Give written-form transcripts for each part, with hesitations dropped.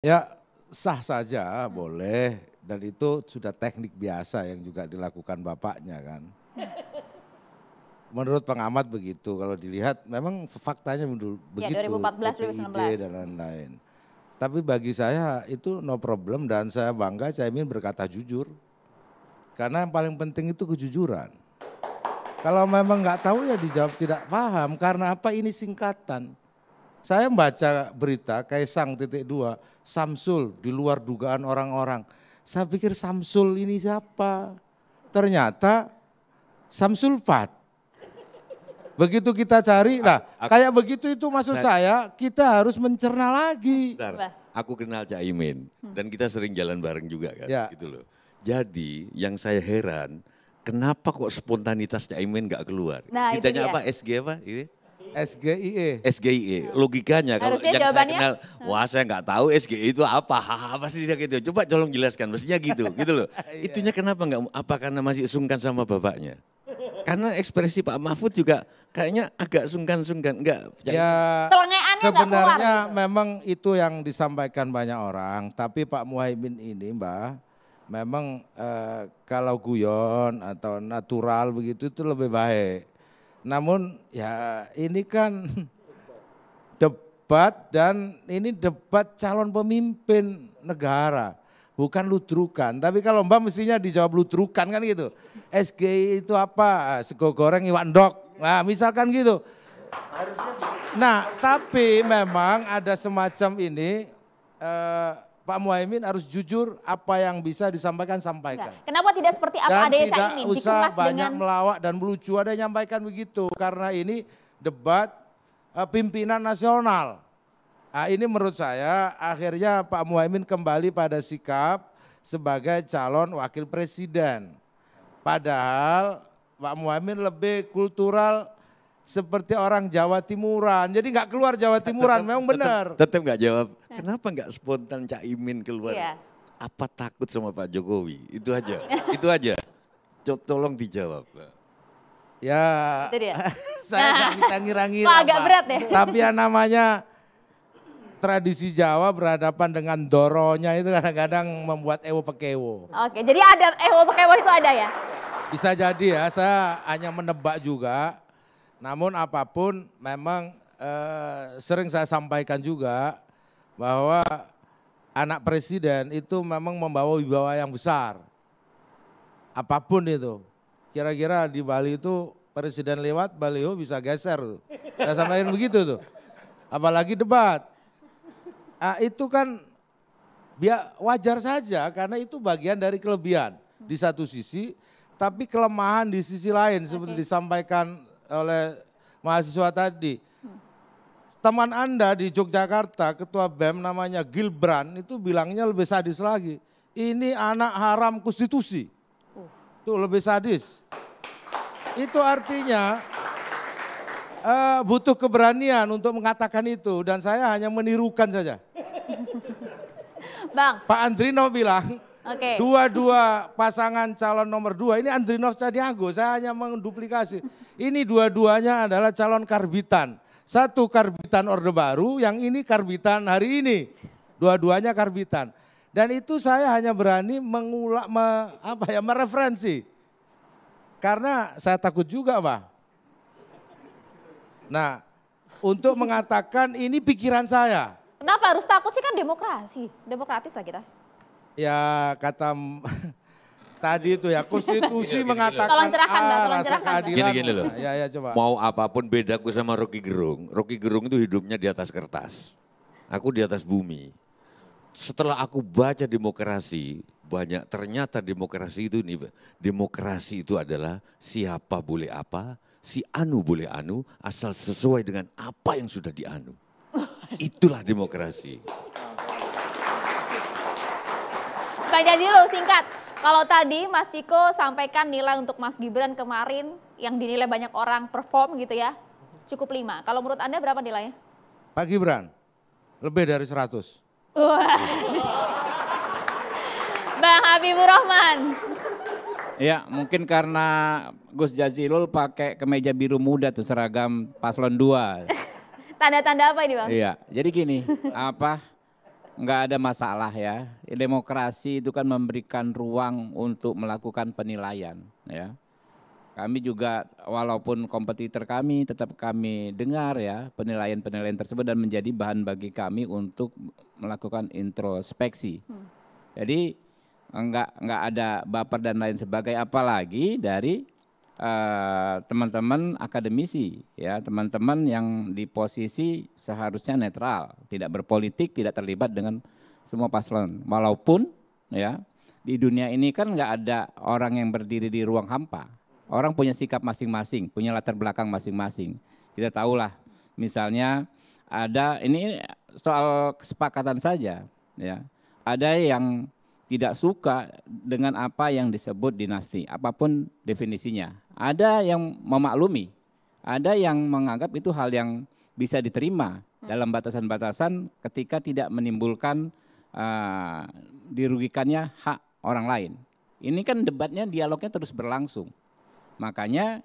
Ya sah saja boleh dan itu sudah teknik biasa yang juga dilakukan bapaknya kan. Menurut pengamat begitu, kalau dilihat memang faktanya Ya begitu, 2014, TPID 2019. dan lain-lain. Tapi bagi saya itu no problem dan saya bangga Caimin berkata jujur. Karena yang paling penting itu kejujuran. Kalau memang nggak tahu ya dijawab tidak paham, karena apa ini singkatan. Saya membaca berita Kaisang titik dua, Samsul di luar dugaan orang-orang. Saya pikir Samsul ini siapa? Ternyata Samsul Fat. Begitu kita cari, nah kayak begitu itu maksud saya kita harus mencerna lagi. Bentar, aku kenal Caimin dan kita sering jalan bareng juga kan, Ya. gitu loh. Jadi yang saya heran, kenapa kok spontanitas Caimin nggak keluar? Nah, itu Kitanya dia. apa, SG apa? Ini? SGIE. SGIE, logikanya kalau Harusnya yang saya jawabannya, kenal, wah saya nggak tahu SGI itu apa, apa sih dia gitu. Coba tolong jelaskan, mestinya gitu, gitu loh. Itunya kenapa nggak, apa karena masih sungkan sama bapaknya? Karena ekspresi Pak Mahfud juga kayaknya agak sungkan-sungkan, enggak. Ya selengeannya nggak keluar. sebenarnya gitu. memang itu yang disampaikan banyak orang. Tapi Pak Muhaimin ini Mbak, memang kalau guyon atau natural begitu itu lebih baik. Namun ya ini kan debat dan ini debat calon pemimpin negara. Bukan ludrukan, tapi kalau Mbak mestinya dijawab ludrukan kan gitu. SGI itu apa? Sego goreng iwak ndok. Nah misalkan gitu. Nah tapi memang ada semacam ini Pak Muhaimin harus jujur apa yang bisa disampaikan sampaikan. Nah, kenapa tidak seperti apa Dan adanya tidak Caimin usah dikemas banyak dengan melawak dan melucu, ada yang nyampaikan begitu. Karena ini debat pimpinan nasional. Nah ini menurut saya akhirnya Pak Muhaimin kembali pada sikap sebagai calon wakil presiden. Padahal Pak Muhaimin lebih kultural seperti orang Jawa Timuran. Jadi nggak keluar Jawa Timuran, memang benar. Tetap nggak jawab, kenapa nggak spontan Caimin keluar? Iya. Apa takut sama Pak Jokowi? Itu aja, itu aja. Tolong dijawab. Ya Itu dia. saya nggak bisa ngira-ngira. Pak, agak Pak. berat ya. Tapi yang namanya tradisi Jawa berhadapan dengan doronya itu kadang-kadang membuat ewo pekewo. Oke, jadi ada pekewo itu ada ya? Bisa jadi ya, saya hanya menebak juga. Namun apapun memang sering saya sampaikan juga bahwa anak presiden itu memang membawa wibawa yang besar. Apapun itu. Kira-kira di Bali itu presiden lewat, baliho bisa geser tuh. Saya sampaikan begitu tuh. Apalagi debat. Nah, itu kan wajar saja karena itu bagian dari kelebihan di satu sisi, tapi kelemahan di sisi lain seperti disampaikan oleh mahasiswa tadi. Teman Anda di Yogyakarta, ketua BEM namanya Gilbran itu bilangnya lebih sadis lagi. Ini anak haram konstitusi. Tuh lebih sadis. Itu artinya butuh keberanian untuk mengatakan itu dan saya hanya menirukan saja. Bang, Pak Andrino bilang oke. dua-dua pasangan calon nomor 2 ini Andrinov Cadiago, saya hanya menduplikasi. Ini dua-duanya adalah calon karbitan. Satu karbitan Orde Baru, yang ini karbitan hari ini. Dua-duanya karbitan. Dan itu saya hanya berani mereferensi. Karena saya takut juga, Pak. Nah, untuk mengatakan ini pikiran saya. Kenapa harus takut sih, kan demokrasi, demokratis lah kita. Ya kata tadi itu ya konstitusi mengatakan Tolong cerahkan, Mbak, tolong rasa cerahkan, Mbak. keadilan. Gini loh. Ya coba. Mau apapun bedaku sama Rocky Gerung itu hidupnya di atas kertas. Aku di atas bumi. Setelah aku baca demokrasi, ternyata demokrasi itu adalah siapa boleh apa, si anu boleh anu, asal sesuai dengan apa yang sudah dianu. Itulah demokrasi. Bang Jazilul, singkat. Kalau tadi Mas Ciko sampaikan nilai untuk Mas Gibran kemarin yang dinilai banyak orang perform gitu ya, cukup 5. Kalau menurut Anda berapa nilainya? Pak Gibran, lebih dari 100. Wah. Bang Habibur Rahman. Ya mungkin karena Gus Jazilul pakai kemeja biru muda tuh seragam paslon 2. Tanda-tanda apa ini Bang? Iya, jadi gini, nggak ada masalah ya. Demokrasi itu kan memberikan ruang untuk melakukan penilaian ya. Kami juga walaupun kompetitor kami tetap kami dengar ya penilaian-penilaian tersebut dan menjadi bahan bagi kami untuk melakukan introspeksi. Jadi enggak ada baper dan lain sebagainya, apalagi dari teman-teman akademisi ya, teman-teman yang di posisi seharusnya netral, tidak berpolitik, tidak terlibat dengan semua paslon. Walaupun ya di dunia ini kan enggak ada orang yang berdiri di ruang hampa. Orang punya sikap masing-masing, punya latar belakang masing-masing. Kita tahulah, misalnya ada ini soal kesepakatan saja, ya. Ada yang tidak suka dengan apa yang disebut dinasti, apapun definisinya. Ada yang memaklumi, ada yang menganggap itu hal yang bisa diterima dalam batasan-batasan ketika tidak menimbulkan dirugikannya hak orang lain. Ini kan debatnya, dialognya terus berlangsung. Makanya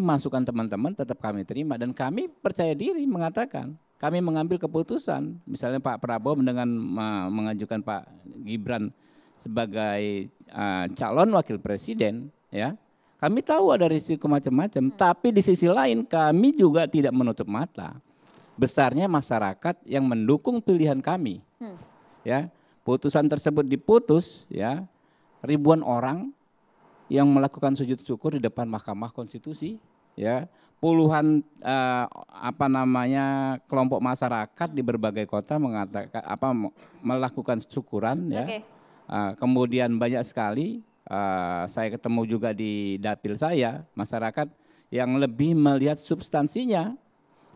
masukan teman-teman tetap kami terima dan kami percaya diri mengatakan kami mengambil keputusan. Misalnya Pak Prabowo dengan mengajukan Pak Gibran sebagai calon wakil presiden, ya kami tahu ada risiko macam-macam. Tapi di sisi lain kami juga tidak menutup mata besarnya masyarakat yang mendukung pilihan kami. Ya, putusan tersebut diputus, ya ribuan orang yang melakukan sujud syukur di depan Mahkamah Konstitusi, ya puluhan kelompok masyarakat di berbagai kota melakukan syukuran, ya. Kemudian banyak sekali saya ketemu juga di dapil saya masyarakat yang lebih melihat substansinya.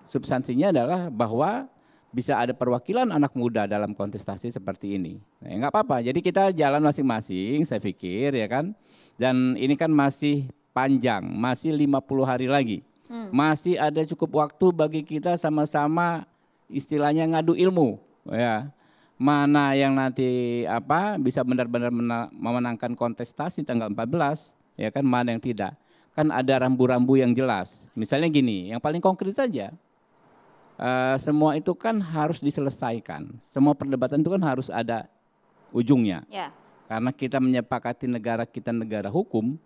Substansinya adalah bahwa bisa ada perwakilan anak muda dalam kontestasi seperti ini. Nah, enggak apa-apa. Jadi kita jalan masing-masing, saya pikir, ya kan. Dan ini kan masih panjang, masih 50 hari lagi. Masih ada cukup waktu bagi kita sama-sama istilahnya ngadu ilmu, ya. Mana yang nanti bisa benar-benar memenangkan kontestasi tanggal 14, ya kan, mana yang tidak. Kan ada rambu-rambu yang jelas. Misalnya gini, yang paling konkret saja. Semua itu kan harus diselesaikan. Semua perdebatan itu kan harus ada ujungnya. Ya. Karena kita menyepakati negara kita negara hukum,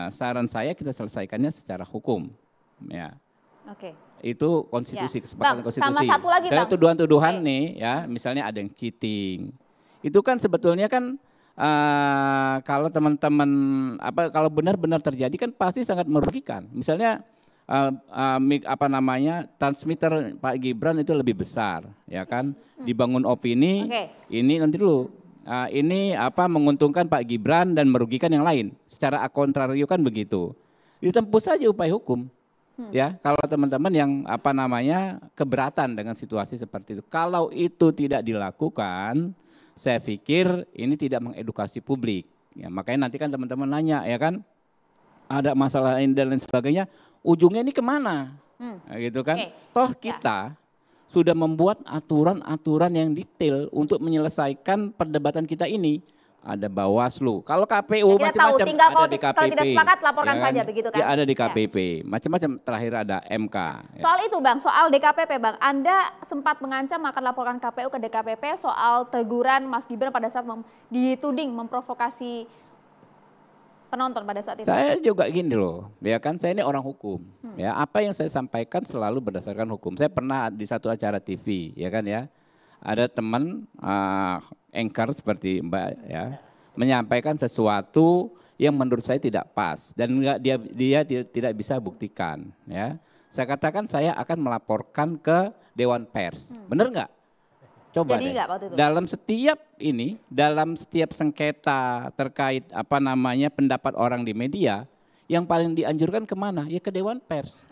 saran saya kita selesaikannya secara hukum, ya. Oke. Itu konstitusi, kesepakatan konstitusi. Sama satu lagi, Saya tuduhan-tuduhan nih, ya, misalnya ada yang cheating. Itu kan sebetulnya kan kalau teman-teman kalau benar-benar terjadi kan pasti sangat merugikan. Misalnya transmitter Pak Gibran itu lebih besar, ya kan, dibangun opini. Ini nanti dulu. Ini menguntungkan Pak Gibran dan merugikan yang lain. Secara kontrario kan begitu. Ditempuh saja upaya hukum. Ya, kalau teman-teman yang keberatan dengan situasi seperti itu. Kalau itu tidak dilakukan, saya pikir ini tidak mengedukasi publik. Ya, makanya nanti kan teman-teman nanya, ya kan, ada masalah lain dan lain sebagainya. Ujungnya ini kemana? Nah, gitu kan? Toh kita sudah membuat aturan-aturan yang detail untuk menyelesaikan perdebatan kita ini. Ada Bawaslu. Kalau KPU macam-macam ada di KPP. Kalau tidak sepakat laporkan saja, begitu kan? Ya ada di KPP. Macam-macam, terakhir ada MK. Soal itu Bang, soal DKPP Bang. Anda sempat mengancam akan laporkan KPU ke DKPP soal teguran Mas Gibran pada saat dituding memprovokasi penonton pada saat itu. Saya juga gini loh, ya kan, saya ini orang hukum. Ya, apa yang saya sampaikan selalu berdasarkan hukum. Saya pernah di satu acara TV, ya kan, ya. Ada teman anchor seperti Mbak, ya, menyampaikan sesuatu yang menurut saya tidak pas dan dia tidak bisa buktikan, ya. Saya katakan saya akan melaporkan ke Dewan Pers. Benar nggak? Coba deh. Dalam setiap sengketa terkait pendapat orang di media, yang paling dianjurkan kemana? Ya ke Dewan Pers.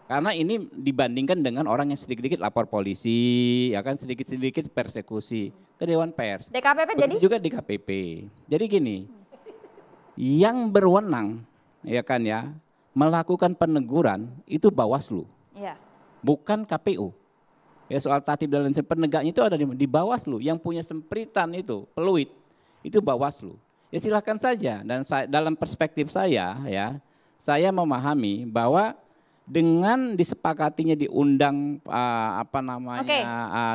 Karena ini dibandingkan dengan orang yang sedikit-sedikit lapor polisi, ya kan, sedikit-sedikit persekusi, ke Dewan Pers. DKPP jadi? Juga di KPP. Jadi gini, yang berwenang, ya kan, ya, melakukan peneguran itu Bawaslu, bukan KPU. Ya, soal tatib dan lain sebagainya, penegaknya itu ada di Bawaslu. Yang punya sempritan itu, peluit, itu Bawaslu. Ya silakan saja. Dan dalam perspektif saya, ya, saya memahami bahwa dengan disepakatinya diundang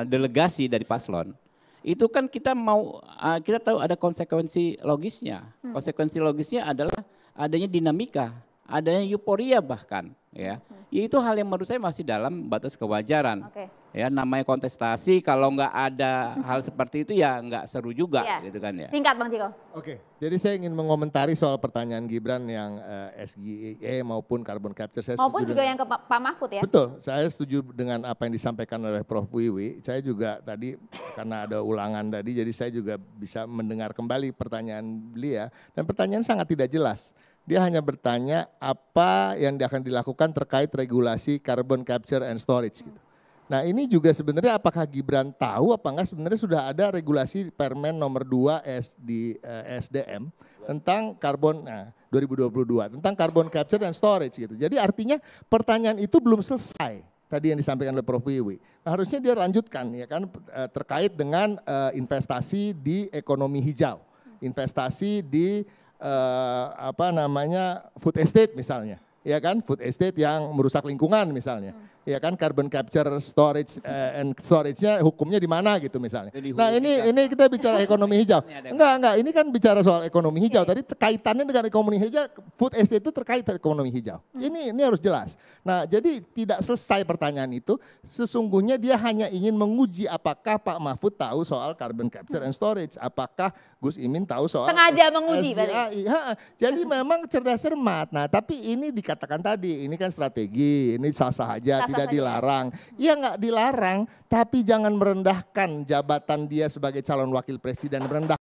delegasi dari paslon, itu kan kita kita tahu ada konsekuensi logisnya. Konsekuensi logisnya adalah adanya dinamika, adanya euforia bahkan, ya. Itu hal yang menurut saya masih dalam batas kewajaran. Ya, namanya kontestasi, kalau nggak ada hal seperti itu ya nggak seru juga, gitu kan ya. Singkat Bang Ciko. Oke, jadi saya ingin mengomentari soal pertanyaan Gibran yang SGE maupun carbon capture. Saya maupun juga yang ke Pak Mahfud ya. Betul, saya setuju dengan apa yang disampaikan oleh Prof. Wiwi. Saya juga tadi karena ada ulangan tadi, jadi saya juga bisa mendengar kembali pertanyaan beliau. Dan pertanyaan sangat tidak jelas. Dia hanya bertanya apa yang akan dilakukan terkait regulasi carbon capture and storage gitu. Nah ini juga sebenarnya apakah Gibran tahu apa enggak, sebenarnya sudah ada regulasi Permen nomor 2 di SDM tentang karbon 2022 tentang carbon capture and storage gitu. Jadi artinya pertanyaan itu belum selesai tadi yang disampaikan oleh Prof. Wiwi. Nah, harusnya dia lanjutkan ya kan terkait dengan investasi di ekonomi hijau, investasi di food estate misalnya. Ya kan, food estate yang merusak lingkungan misalnya, ya kan, carbon capture storage and storage-nya hukumnya di mana gitu misalnya. Nah ini kita bicara ekonomi hijau, enggak, ini kan bicara soal ekonomi hijau. Tadi kaitannya dengan ekonomi hijau, food estate itu terkait dengan ekonomi hijau. Ini harus jelas. Nah jadi tidak selesai pertanyaan itu, sesungguhnya dia hanya ingin menguji apakah Pak Mahfud tahu soal carbon capture and storage, apakah Gus Imin tahu soal sengaja menguji berarti. Jadi memang cerdas cermat. Nah tapi ini dikatakan tadi, ini kan strategi, ini sah-sah aja, tidak dilarang. Ya nggak dilarang, tapi jangan merendahkan jabatan dia sebagai calon wakil presiden, merendahkan